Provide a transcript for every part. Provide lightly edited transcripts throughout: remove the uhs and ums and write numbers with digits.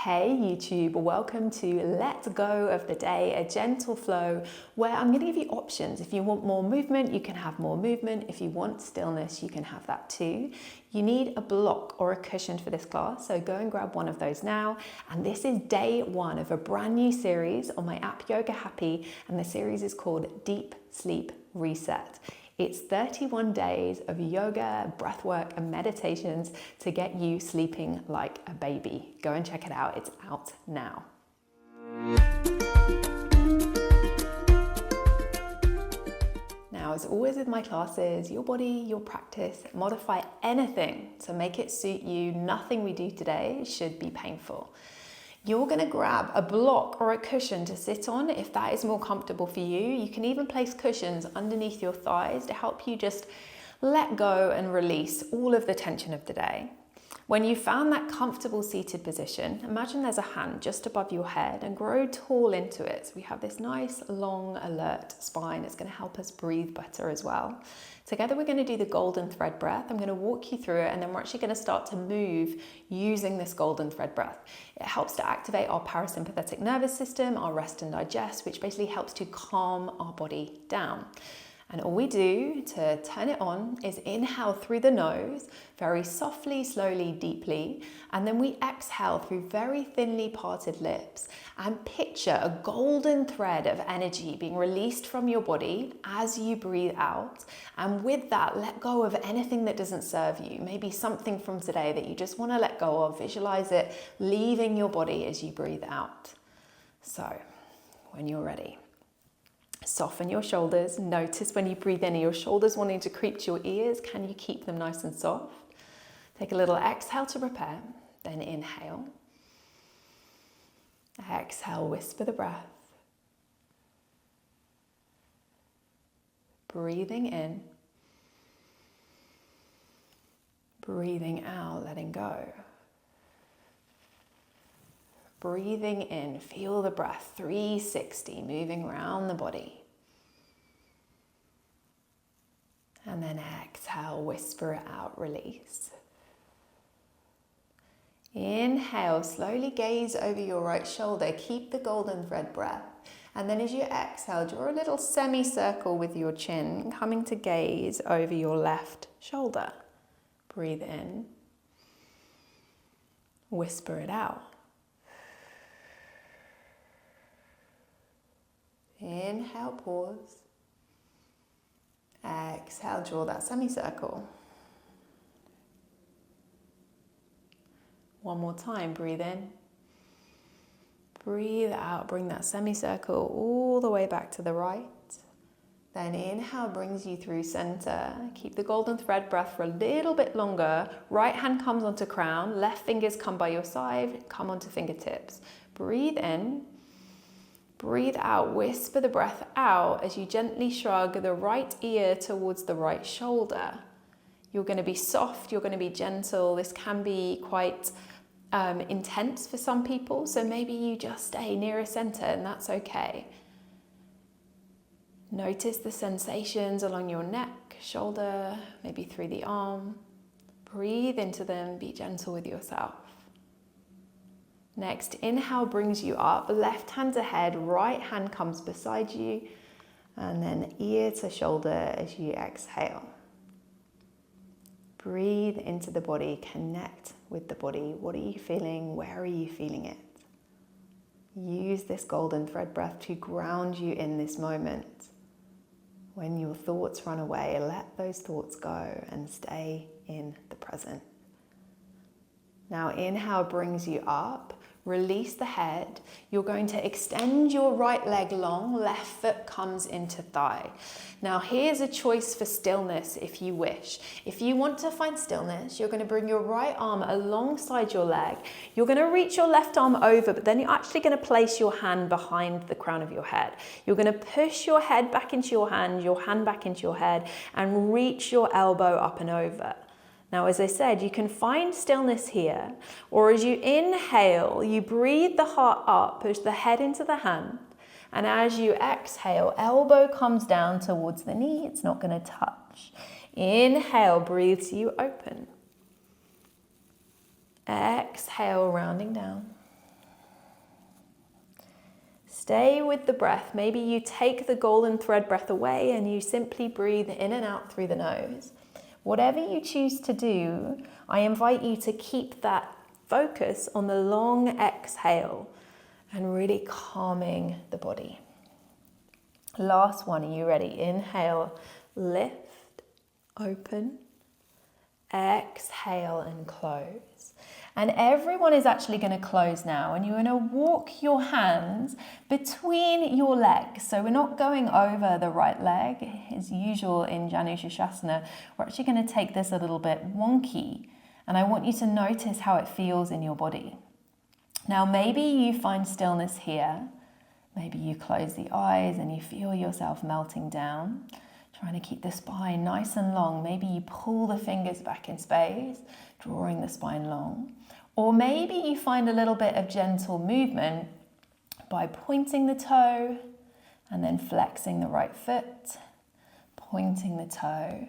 Hey YouTube, welcome to Let Go of the Day, a gentle flow where I'm going to give you options. If you want more movement, you can have more movement. If you want stillness, you can have that too. You need a block or a cushion for this class, so go and grab one of those now. And this is day one of a brand new series on my app Yoga Happy, and the series is called Deep Sleep Reset. It's 31 days of yoga, breathwork, and meditations to get you sleeping like a baby. Go and check it out. It's out now. Now, as always with my classes, your body, your practice, modify anything to make it suit you. Nothing we do today should be painful. You're going to grab a block or a cushion to sit on if that is more comfortable for you. You can even place cushions underneath your thighs to help you just let go and release all of the tension of the day. When you found that comfortable seated position, imagine there's a hand just above your head and grow tall into it. So we have this nice, long, alert spine. It's going to help us breathe better as well. Together we're going to do the golden thread breath. I'm going to walk you through it, and then we're actually going to start to move using this golden thread breath. It helps to activate our parasympathetic nervous system, our rest and digest, which basically helps to calm our body down. And all we do to turn it on is inhale through the nose, very softly, slowly, deeply, and then we exhale through very thinly parted lips and picture a golden thread of energy being released from your body as you breathe out. And with that, let go of anything that doesn't serve you. Maybe something from today that you just want to let go of. Visualize it leaving your body as you breathe out. So, when you're ready, soften your shoulders. Notice when you breathe in, are your shoulders wanting to creep to your ears? Can you keep them nice and soft? Take a little exhale to prepare, then inhale. Exhale, whisper the breath. Breathing in. Breathing out, letting go. Breathing in, feel the breath, 360, moving around the body. And then exhale, whisper it out, release. Inhale, slowly gaze over your right shoulder, keep the golden thread breath. And then as you exhale, draw a little semicircle with your chin, coming to gaze over your left shoulder. Breathe in, whisper it out. Inhale, pause. Exhale, draw that semicircle. One more time, breathe in. Breathe out, bring that semicircle all the way back to the right. Then inhale brings you through center. Keep the golden thread breath for a little bit longer. Right hand comes onto crown, left fingers come by your side, come onto fingertips. Breathe in. Breathe out, whisper the breath out as you gently shrug the right ear towards the right shoulder. You're going to be soft, you're going to be gentle. This can be quite intense for some people, so maybe you just stay nearer center and that's okay. Notice the sensations along your neck, shoulder, maybe through the arm. Breathe into them, be gentle with yourself. Next, inhale brings you up, left hand to head, right hand comes beside you, and then ear to shoulder as you exhale. Breathe into the body, connect with the body. What are you feeling? Where are you feeling it? Use this golden thread breath to ground you in this moment. When your thoughts run away, let those thoughts go and stay in the present. Now inhale brings you up, release the head. You're going to extend your right leg long, left foot comes into thigh. Now here's a choice for stillness if you wish. If you want to find stillness, you're going to bring your right arm alongside your leg. You're going to reach your left arm over, but then you're actually going to place your hand behind the crown of your head. You're going to push your head back into your hand back into your head, and reach your elbow up and over. Now, as I said, you can find stillness here, or as you inhale, you breathe the heart up, push the head into the hand, and as you exhale, elbow comes down towards the knee, it's not going to touch. Inhale, breathes you open. Exhale, rounding down. Stay with the breath. Maybe you take the golden thread breath away and you simply breathe in and out through the nose. Whatever you choose to do, I invite you to keep that focus on the long exhale and really calming the body. Last one, are you ready? Inhale, lift, open, exhale and close. And everyone is actually going to close now, and you're going to walk your hands between your legs. So we're not going over the right leg as usual in Janu Shirshasana. We're actually going to take this a little bit wonky, and I want you to notice how it feels in your body. Now maybe you find stillness here. Maybe you close the eyes and you feel yourself melting down, trying to keep the spine nice and long. Maybe you pull the fingers back in space, drawing the spine long. Or maybe you find a little bit of gentle movement by pointing the toe and then flexing the right foot, pointing the toe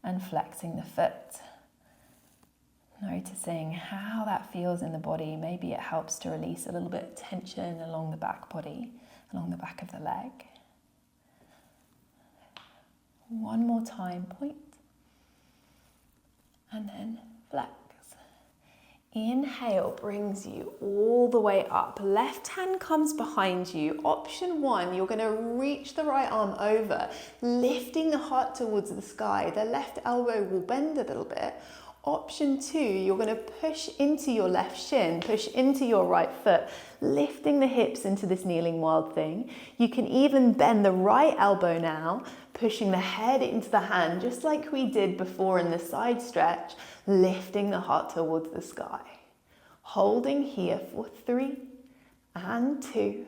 and flexing the foot. Noticing how that feels in the body. Maybe it helps to release a little bit of tension along the back body, along the back of the leg. One more time, point, and then flex. Inhale brings you all the way up. Left hand comes behind you. Option one, you're going to reach the right arm over, lifting the heart towards the sky. The left elbow will bend a little bit. Option two, you're going to push into your left shin, push into your right foot, lifting the hips into this kneeling wild thing. You can even bend the right elbow now, pushing the head into the hand, just like we did before in the side stretch, lifting the heart towards the sky. Holding here for 3 and 2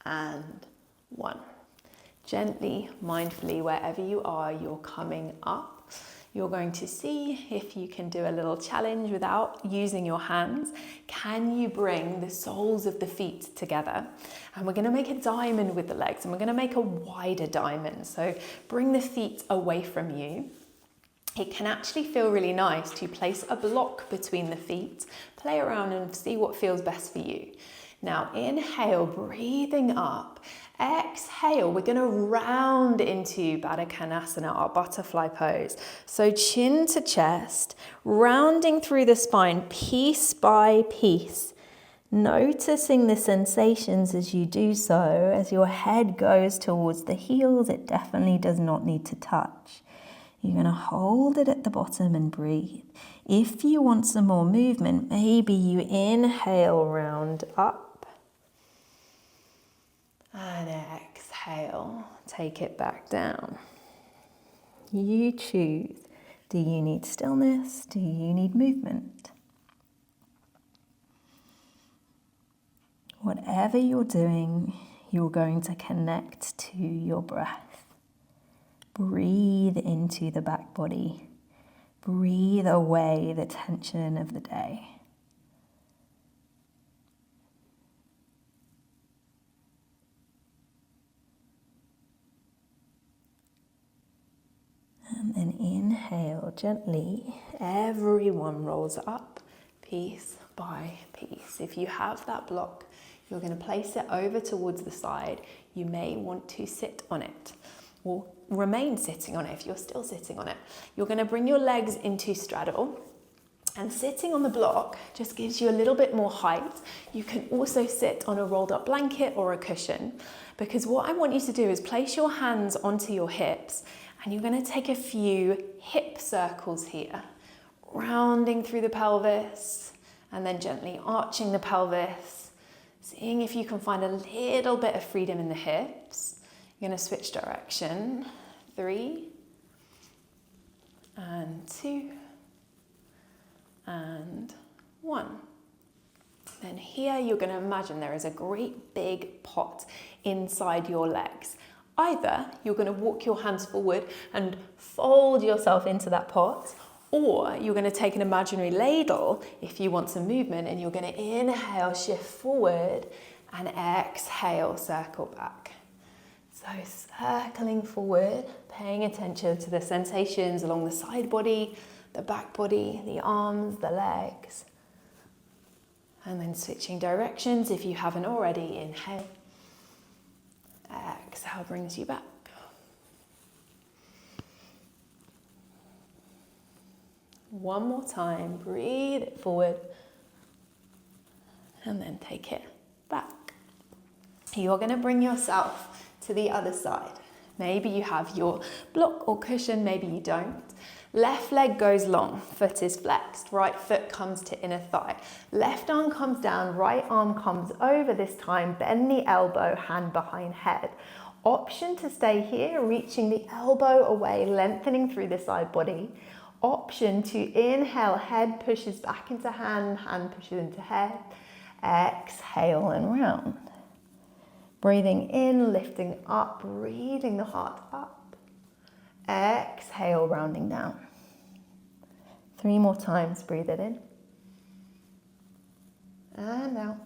and 1. Gently, mindfully, wherever you are, you're coming up. You're going to see if you can do a little challenge without using your hands. Can you bring the soles of the feet together? And we're going to make a diamond with the legs, and we're going to make a wider diamond. So bring the feet away from you. It can actually feel really nice to place a block between the feet, play around and see what feels best for you. Now inhale, breathing up. Exhale, we're going to round into Baddha Konasana, our butterfly pose. So chin to chest, rounding through the spine piece by piece. Noticing the sensations as you do so, as your head goes towards the heels, it definitely does not need to touch. You're going to hold it at the bottom and breathe. If you want some more movement, maybe you inhale, round up. And exhale, take it back down. You choose. Do you need stillness? Do you need movement? Whatever you're doing, you're going to connect to your breath. Breathe into the back body. Breathe away the tension of the day. And then inhale gently. Everyone rolls up piece by piece. If you have that block, you're going to place it over towards the side. You may want to sit on it or remain sitting on it if you're still sitting on it. You're going to bring your legs into straddle, and sitting on the block just gives you a little bit more height. You can also sit on a rolled up blanket or a cushion, because what I want you to do is place your hands onto your hips, and you're going to take a few hip circles here, rounding through the pelvis and then gently arching the pelvis, seeing if you can find a little bit of freedom in the hips. You're going to switch direction. 3 and 2 and 1. Then here you're going to imagine there is a great big pot inside your legs. Either you're going to walk your hands forward and fold yourself into that pot, or you're going to take an imaginary ladle if you want some movement, and you're going to inhale, shift forward, and exhale, circle back. So circling forward, paying attention to the sensations along the side body, the back body, the arms, the legs. And then switching directions if you haven't already. Inhale Exhale brings you back. One more time, breathe it forward and then take it back. You're going to bring yourself to the other side. Maybe you have your block or cushion, maybe you don't. Left leg goes long, foot is flexed, right foot comes to inner thigh. Left arm comes down, right arm comes over this time, bend the elbow, hand behind head. Option to stay here, reaching the elbow away, lengthening through the side body. Option to inhale, head pushes back into hand, hand pushes into head. Exhale and round. Breathing in, lifting up, breathing the heart up. Exhale, rounding down. 3 more times, breathe it in. And out.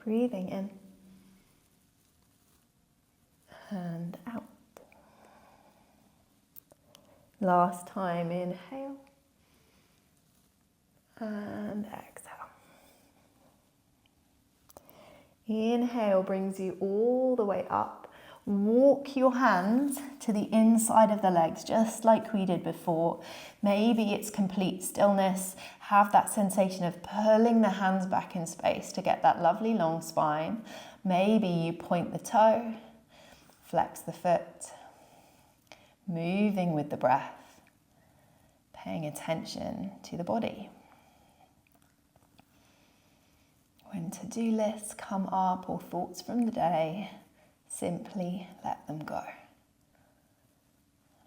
Breathing in. And out. Last time, inhale. And exhale. Inhale brings you all the way up. Walk your hands to the inside of the legs, just like we did before. Maybe it's complete stillness. Have that sensation of pulling the hands back in space to get that lovely long spine. Maybe you point the toe, flex the foot, moving with the breath, paying attention to the body. When to-do lists come up or thoughts from the day, simply let them go.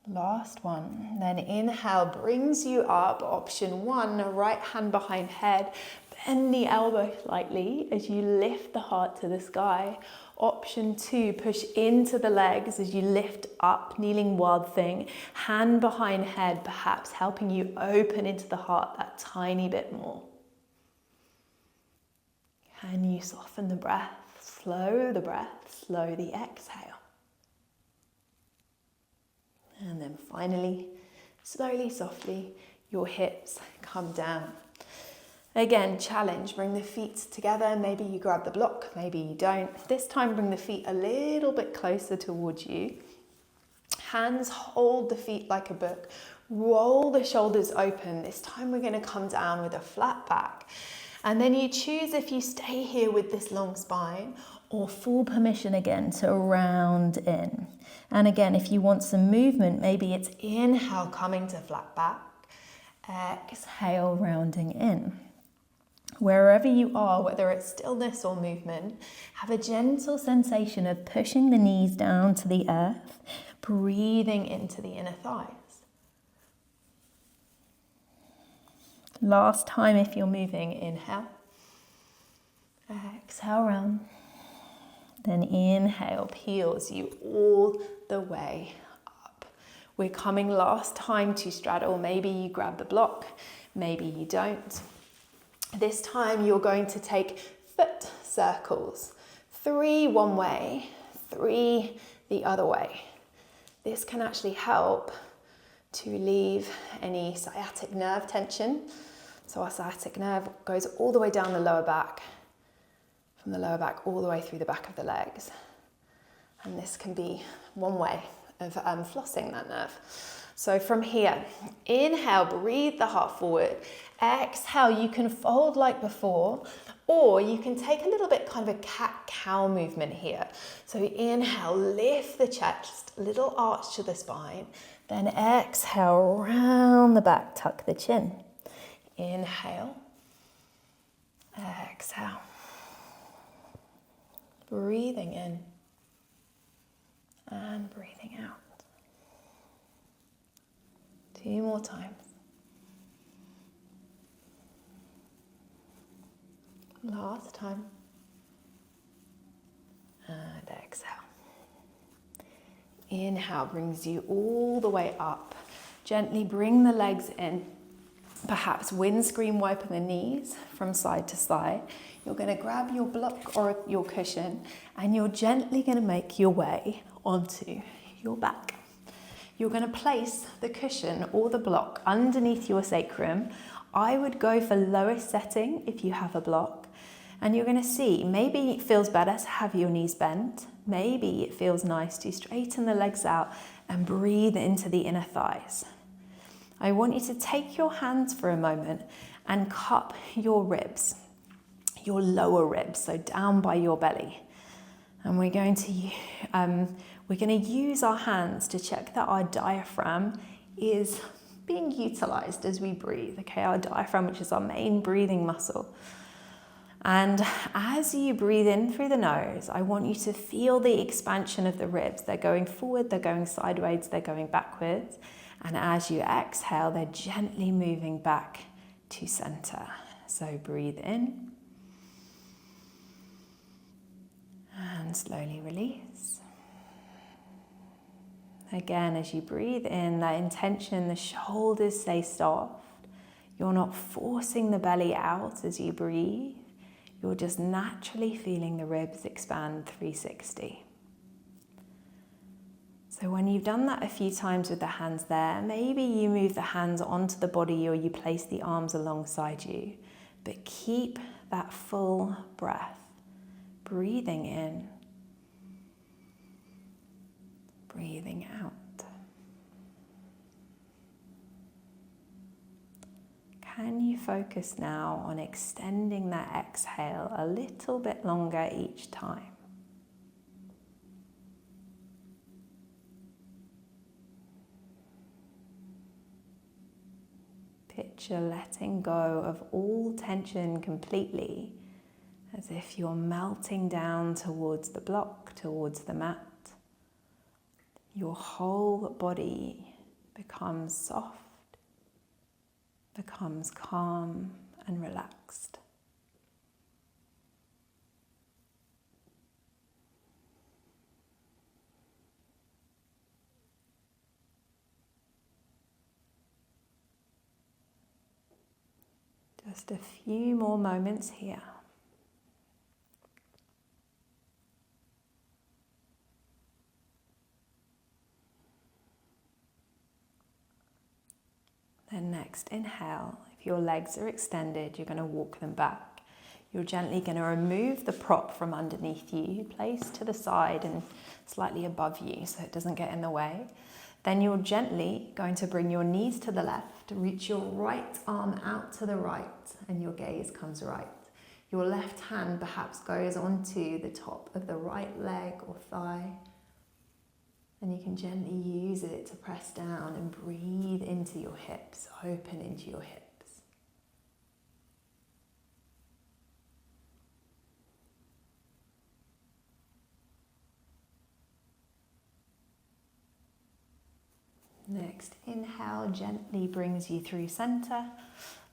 Last one. Then inhale brings you up. Option 1, right hand behind head. Bend the elbow slightly as you lift the heart to the sky. Option 2, push into the legs as you lift up, kneeling wild thing. Hand behind head, perhaps helping you open into the heart that tiny bit more. Can you soften the breath, slow the exhale. And then finally, slowly, softly, your hips come down. Again, challenge, bring the feet together. Maybe you grab the block, maybe you don't. This time, bring the feet a little bit closer towards you. Hands hold the feet like a book. Roll the shoulders open. This time, we're going to come down with a flat back. And then you choose if you stay here with this long spine or full permission again to round in. And again, if you want some movement, maybe it's inhale, coming to flat back. Exhale, rounding in. Wherever you are, whether it's stillness or movement, have a gentle sensation of pushing the knees down to the earth, breathing into the inner thighs. Last time if you're moving, inhale. Exhale, round. Then inhale, peels you all the way up. We're coming last time to straddle. Maybe you grab the block, maybe you don't. This time you're going to take foot circles. 3 one way, 3 the other way. This can actually help to relieve any sciatic nerve tension. So our sciatic nerve goes all the way down the lower back, from the lower back all the way through the back of the legs. And this can be one way of flossing that nerve. So from here, inhale, breathe the heart forward. Exhale, you can fold like before, or you can take a little bit kind of a cat-cow movement here. So inhale, lift the chest, little arch to the spine. Then exhale, round the back, tuck the chin. Inhale, exhale. Breathing in and breathing out. 2 more times. Last time. And exhale. Inhale brings you all the way up. Gently bring the legs in. Perhaps windscreen wiping the knees from side to side. You're going to grab your block or your cushion and you're gently going to make your way onto your back. You're going to place the cushion or the block underneath your sacrum. I would go for lowest setting if you have a block. And you're going to see, maybe it feels better to have your knees bent. Maybe it feels nice to straighten the legs out and breathe into the inner thighs. I want you to take your hands for a moment and cup your ribs, your lower ribs, so down by your belly. And we're going to use our hands to check that our diaphragm is being utilized as we breathe. Okay, our diaphragm, which is our main breathing muscle. And as you breathe in through the nose, I want you to feel the expansion of the ribs. They're going forward, they're going sideways, they're going backwards. And as you exhale, they're gently moving back to center. So breathe in and slowly release. Again, as you breathe in, that intention, the shoulders stay soft. You're not forcing the belly out as you breathe. You're just naturally feeling the ribs expand 360. So when you've done that a few times with the hands there, maybe you move the hands onto the body or you place the arms alongside you. But keep that full breath. Breathing in, breathing out. Can you focus now on extending that exhale a little bit longer each time? Picture letting go of all tension completely, as if you're melting down towards the block, towards the mat. Your whole body becomes soft, becomes calm and relaxed. Just a few more moments here. Then next, inhale. If your legs are extended, you're going to walk them back. You're gently going to remove the prop from underneath you, place to the side and slightly above you so it doesn't get in the way. Then you're gently going to bring your knees to the left, reach your right arm out to the right, and your gaze comes right. Your left hand perhaps goes onto the top of the right leg or thigh, and you can gently use it to press down and breathe into your hips, open into your hips. Next, inhale gently brings you through center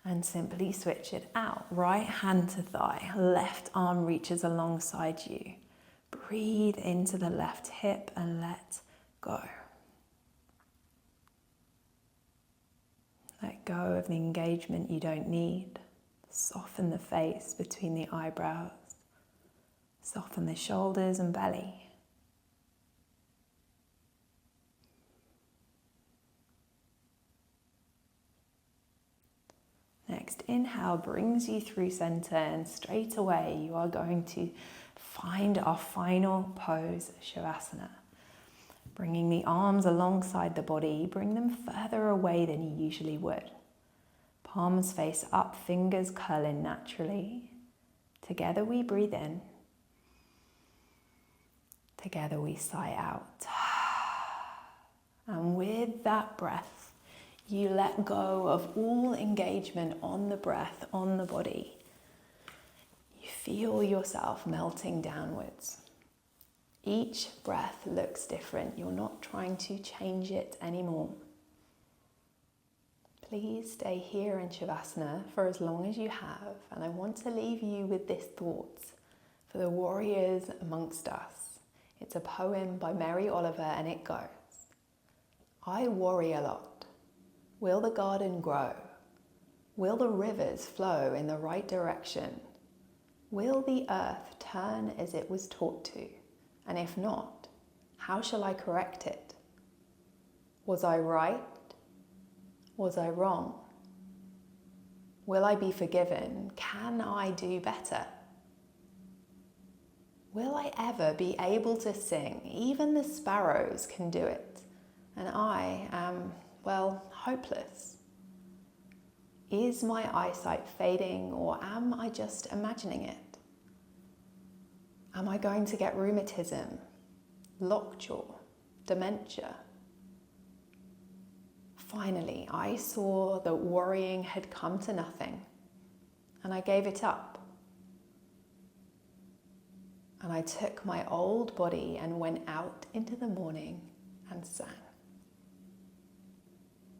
and simply switch it out. Right hand to thigh, left arm reaches alongside you. Breathe into the left hip and let go. Let go of the engagement you don't need. Soften the face between the eyebrows. Soften the shoulders and belly. Next, inhale brings you through center, and straight away you are going to find our final pose, Shavasana. Bringing the arms alongside the body, bring them further away than you usually would. Palms face up, fingers curl in naturally. Together we breathe in. Together we sigh out. And with that breath, you let go of all engagement on the breath, on the body. You feel yourself melting downwards. Each breath looks different. You're not trying to change it anymore. Please stay here in Shavasana for as long as you have, and I want to leave you with this thought for the warriors amongst us. It's a poem by Mary Oliver, and it goes, I worry a lot. Will the garden grow? Will the rivers flow in the right direction? Will the earth turn as it was taught to? And if not, how shall I correct it? Was I right? Was I wrong? Will I be forgiven? Can I do better? Will I ever be able to sing? Even the sparrows can do it. And I am, well, hopeless. Is my eyesight fading, or am I just imagining it? Am I going to get rheumatism, lockjaw, dementia? Finally, I saw that worrying had come to nothing, and I gave it up. And I took my old body and went out into the morning and sang.